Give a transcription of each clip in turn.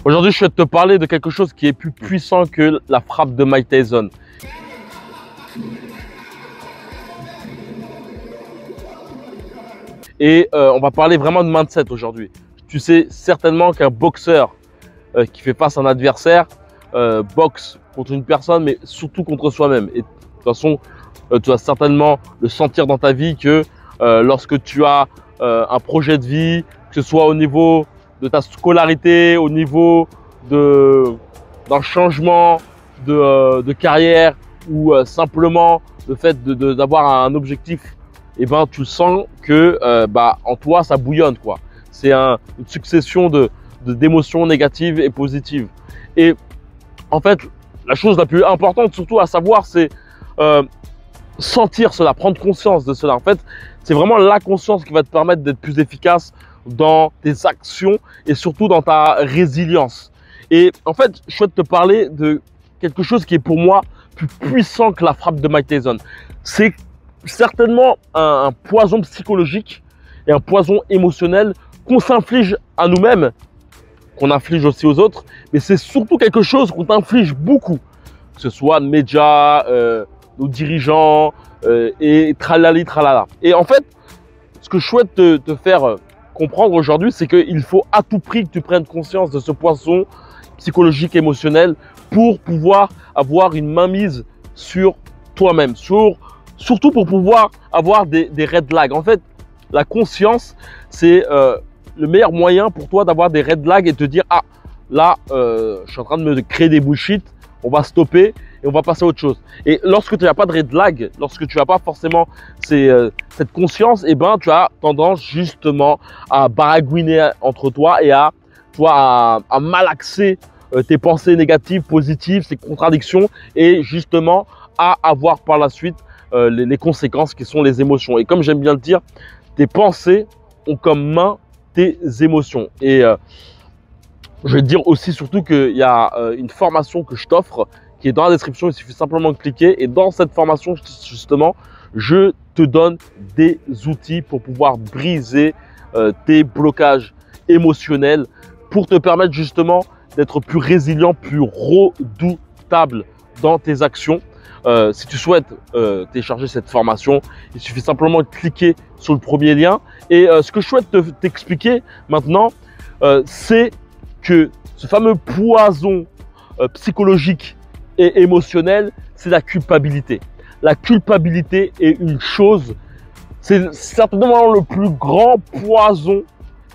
Aujourd'hui, je vais te parler de quelque chose qui est plus puissant que la frappe de Mike Tyson. Et on va parler vraiment de mindset aujourd'hui. Tu sais certainement qu'un boxeur qui fait face à un adversaire boxe contre une personne, mais surtout contre soi-même. Et de toute façon, tu vas certainement le sentir dans ta vie que lorsque tu as un projet de vie, que ce soit au niveau de ta scolarité, au niveau d'un changement de carrière ou simplement le fait d'avoir un objectif, et ben tu sens que en toi ça bouillonne quoi. C'est une succession d'émotions négatives et positives. Et en fait, la chose la plus importante surtout à savoir, c'est sentir cela, prendre conscience de cela. En fait, c'est vraiment la conscience qui va te permettre d'être plus efficace dans tes actions et surtout dans ta résilience. Et en fait, je souhaite te parler de quelque chose qui est pour moi plus puissant que la frappe de Mike Tyson. C'est certainement un poison psychologique et un poison émotionnel qu'on s'inflige à nous-mêmes, qu'on inflige aussi aux autres, mais c'est surtout quelque chose qu'on t'inflige beaucoup, que ce soit les médias, nos dirigeants et tralali tralala. Et en fait, ce que je souhaite te faire comprendre aujourd'hui, c'est qu'il faut à tout prix que tu prennes conscience de ce poison psychologique émotionnel pour pouvoir avoir une mainmise sur toi-même, surtout pour pouvoir avoir des red flags. En fait, la conscience, c'est le meilleur moyen pour toi d'avoir des red flags et te dire, ah, là, je suis en train de me créer des bullshit, on va stopper et on va passer à autre chose. Et lorsque tu n'as pas de red flag, lorsque tu n'as pas forcément cette conscience, et ben, tu as tendance justement à baragouiner entre toi et à malaxer tes pensées négatives, positives, ces contradictions et justement à avoir par la suite les conséquences qui sont les émotions. Et comme j'aime bien le dire, tes pensées ont comme main tes émotions. Et je vais te dire aussi surtout qu'il y a une formation que je t'offre qui est dans la description, il suffit simplement de cliquer. Et dans cette formation, justement, je te donne des outils pour pouvoir briser tes blocages émotionnels, pour te permettre justement d'être plus résilient, plus redoutable dans tes actions. Si tu souhaites télécharger cette formation, il suffit simplement de cliquer sur le premier lien. Et ce que je souhaite t'expliquer maintenant, c'est que ce fameux poison psychologique et émotionnel, c'est la culpabilité. La culpabilité est une chose, c'est certainement le plus grand poison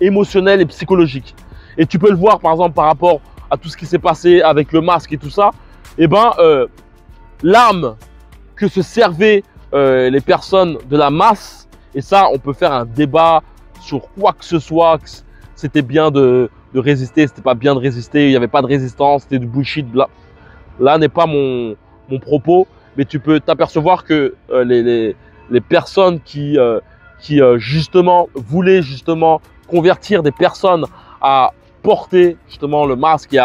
émotionnel et psychologique. Et tu peux le voir par exemple par rapport à tout ce qui s'est passé avec le masque et tout ça. Et ben, l'arme que se servaient les personnes de la masse, et ça on peut faire un débat sur quoi que ce soit, c'était bien de résister, c'était pas bien de résister, il n'y avait pas de résistance, c'était du bullshit. Là n'est pas mon propos, mais tu peux t'apercevoir que les personnes qui justement voulaient justement convertir des personnes à porter justement le masque et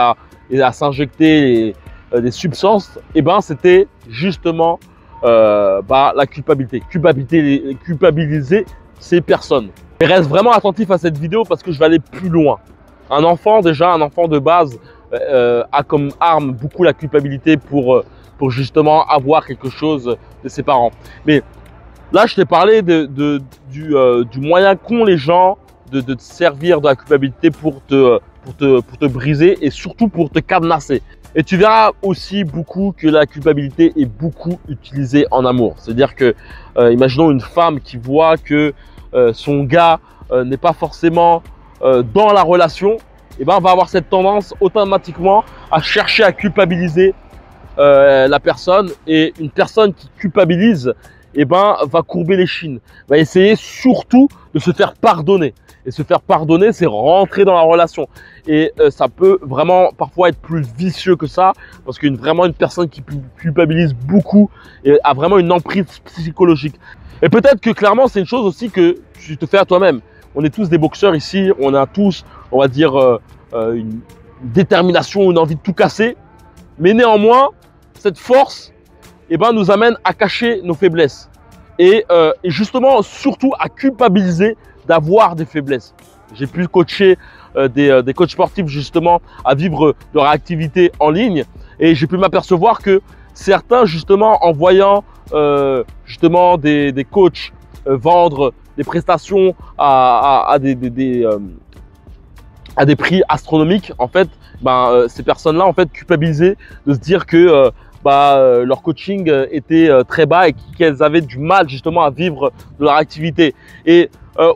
à s'injecter des substances, et ben c'était justement la culpabilité. Culpabiliser ces personnes. Et reste vraiment attentif à cette vidéo parce que je vais aller plus loin. Un enfant de base a comme arme beaucoup la culpabilité pour justement avoir quelque chose de ses parents. Mais là, je t'ai parlé du moyen qu'ont les gens de te servir de la culpabilité pour te briser et surtout pour te cadenasser. Et tu verras aussi beaucoup que la culpabilité est beaucoup utilisée en amour. C'est-à-dire que, imaginons une femme qui voit que son gars n'est pas forcément dans la relation, et ben, va avoir cette tendance automatiquement à chercher à culpabiliser la personne. Et une personne qui culpabilise, et ben, va courber les chines, va essayer surtout de se faire pardonner. Et se faire pardonner, c'est rentrer dans la relation. Et ça peut vraiment parfois être plus vicieux que ça, parce qu'une personne qui culpabilise beaucoup et a vraiment une emprise psychologique. Et peut-être que clairement, c'est une chose aussi que tu te fais à toi-même. On est tous des boxeurs ici, on a tous, on va dire, une détermination, une envie de tout casser. Mais néanmoins, cette force, eh ben, nous amène à cacher nos faiblesses. Et justement, surtout à culpabiliser d'avoir des faiblesses. J'ai pu coacher des coachs sportifs justement à vivre leur activité en ligne et j'ai pu m'apercevoir que certains justement en voyant justement des coachs vendre des prestations à des prix astronomiques, en fait, ces personnes-là en fait culpabilisaient de se dire que leur coaching était très bas et qu'elles avaient du mal justement à vivre de leur activité. Et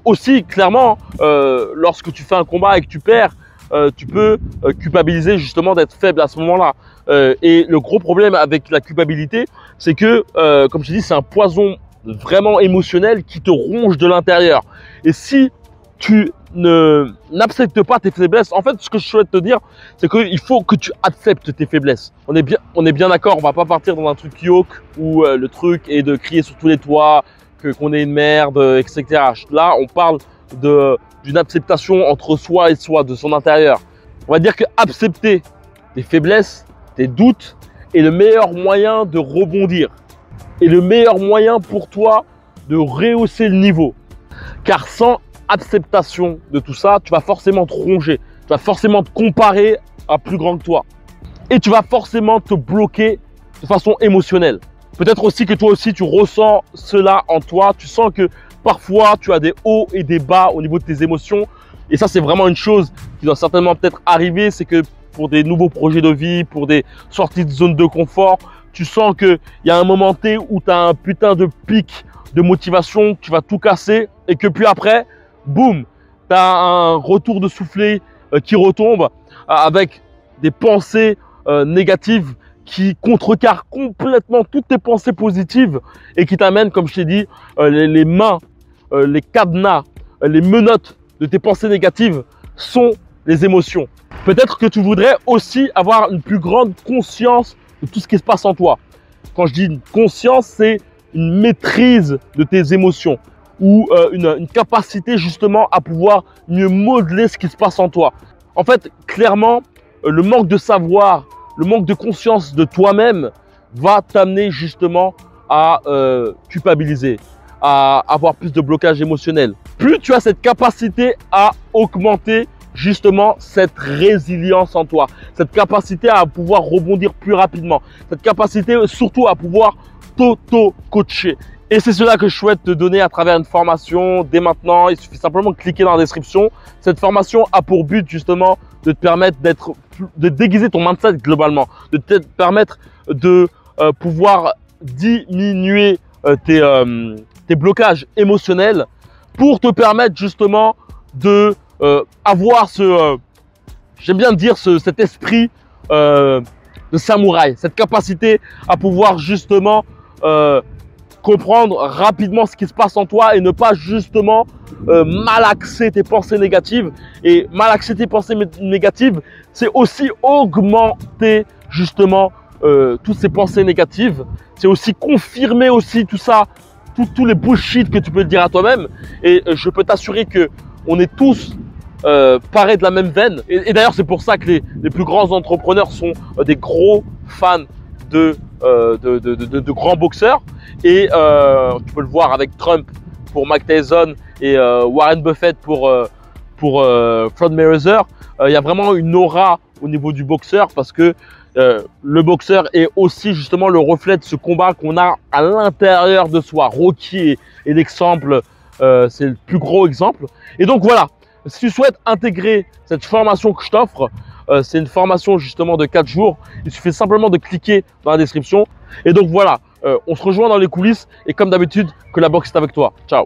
aussi clairement, lorsque tu fais un combat et que tu perds, tu peux culpabiliser justement d'être faible à ce moment-là. Et le gros problème avec la culpabilité, c'est que, comme je t'ai dit, c'est un poison vraiment émotionnel qui te ronge de l'intérieur. Et si tu n'acceptes pas tes faiblesses, en fait, ce que je souhaite te dire, c'est qu'il faut que tu acceptes tes faiblesses. On est bien d'accord, on va pas partir dans un truc yoke où le truc est de crier sur tous les toits, qu'on est une merde, etc. Là, on parle d'une acceptation entre soi et soi, de son intérieur. On va dire que accepter tes faiblesses, tes doutes, est le meilleur moyen de rebondir. Et le meilleur moyen pour toi de rehausser le niveau. Car sans acceptation de tout ça, tu vas forcément te ronger. Tu vas forcément te comparer à plus grand que toi. Et tu vas forcément te bloquer de façon émotionnelle. Peut-être aussi que toi aussi, tu ressens cela en toi. Tu sens que parfois, tu as des hauts et des bas au niveau de tes émotions. Et ça, c'est vraiment une chose qui doit certainement peut-être arriver. C'est que pour des nouveaux projets de vie, pour des sorties de zone de confort, tu sens qu'il y a un moment T où tu as un putain de pic de motivation, tu vas tout casser et que puis après, boum, tu as un retour de soufflet qui retombe avec des pensées négatives qui contrecarrent complètement toutes tes pensées positives et qui t'amènent, comme je t'ai dit, les mains, les cadenas, les menottes de tes pensées négatives sont les émotions. Peut-être que tu voudrais aussi avoir une plus grande conscience de tout ce qui se passe en toi. Quand je dis une conscience, c'est une maîtrise de tes émotions ou une capacité justement à pouvoir mieux modeler ce qui se passe en toi. En fait, clairement, le manque de savoir, le manque de conscience de toi-même va t'amener justement à culpabiliser, à avoir plus de blocage émotionnel. Plus tu as cette capacité à augmenter justement cette résilience en toi, cette capacité à pouvoir rebondir plus rapidement, cette capacité surtout à pouvoir t'auto-coacher. Et c'est cela que je souhaite te donner à travers une formation dès maintenant. Il suffit simplement de cliquer dans la description. Cette formation a pour but justement de te permettre de déguiser ton mindset globalement, de te permettre de pouvoir diminuer tes blocages émotionnels pour te permettre justement de avoir j'aime bien dire cet esprit de samouraï, cette capacité à pouvoir justement comprendre rapidement ce qui se passe en toi et ne pas justement malaxer tes pensées négatives. Et malaxer tes pensées négatives, c'est aussi augmenter justement toutes ces pensées négatives. C'est aussi confirmer aussi tout ça, tous les bullshit que tu peux te dire à toi-même. Et je peux t'assurer que on est tous pareil de la même veine. Et d'ailleurs, c'est pour ça que les plus grands entrepreneurs sont des gros fans de grands boxeurs. Et tu peux le voir avec Trump pour Mike Tyson et Warren Buffett pour Floyd Mayweather. Il y a vraiment une aura au niveau du boxeur parce que le boxeur est aussi justement le reflet de ce combat qu'on a à l'intérieur de soi. Rocky est l'exemple, c'est le plus gros exemple. Et donc voilà. Si tu souhaites intégrer cette formation que je t'offre, c'est une formation justement de 4 jours. Il suffit simplement de cliquer dans la description. Et donc voilà, on se rejoint dans les coulisses et comme d'habitude, que la boxe est avec toi. Ciao.